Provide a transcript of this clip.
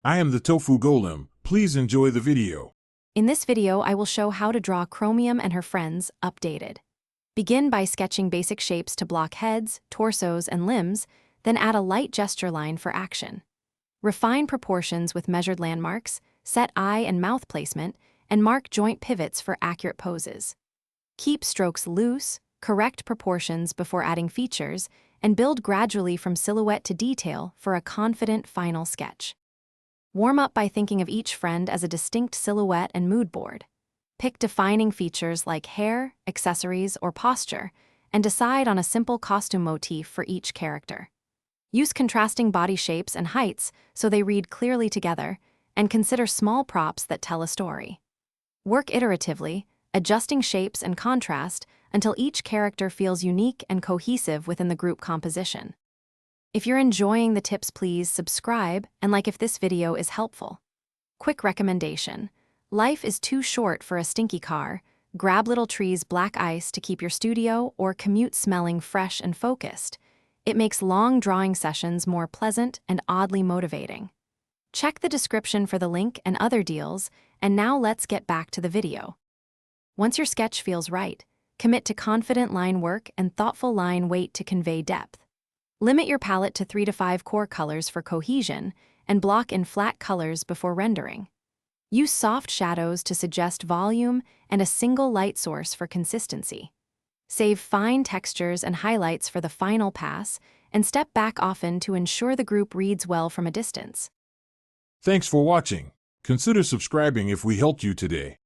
I am the Tofu Golem. Please enjoy the video. In this video, I will show how to draw Chromium and her friends updated. Begin by sketching basic shapes to block heads, torsos, and limbs, then add a light gesture line for action. Refine proportions with measured landmarks, set eye and mouth placement, and mark joint pivots for accurate poses. Keep strokes loose, correct proportions before adding features, and build gradually from silhouette to detail for a confident final sketch. Warm up by thinking of each friend as a distinct silhouette and mood board. Pick defining features like hair, accessories, or posture, and decide on a simple costume motif for each character. Use contrasting body shapes and heights so they read clearly together, and consider small props that tell a story. Work iteratively, adjusting shapes and contrast until each character feels unique and cohesive within the group composition. If you're enjoying the tips, please subscribe and like if this video is helpful. Quick recommendation: life is too short for a stinky car. Grab Little Tree's black ice to keep your studio or commute smelling fresh and focused. It makes long drawing sessions more pleasant and oddly motivating. Check the description for the link and other deals, and now let's get back to the video. Once your sketch feels right, commit to confident line work and thoughtful line weight to convey depth. Limit your palette to 3 to 5 core colors for cohesion, and block in flat colors before rendering. Use soft shadows to suggest volume and a single light source for consistency. Save fine textures and highlights for the final pass, and step back often to ensure the group reads well from a distance. Thanks for watching. Consider subscribing if we helped you today.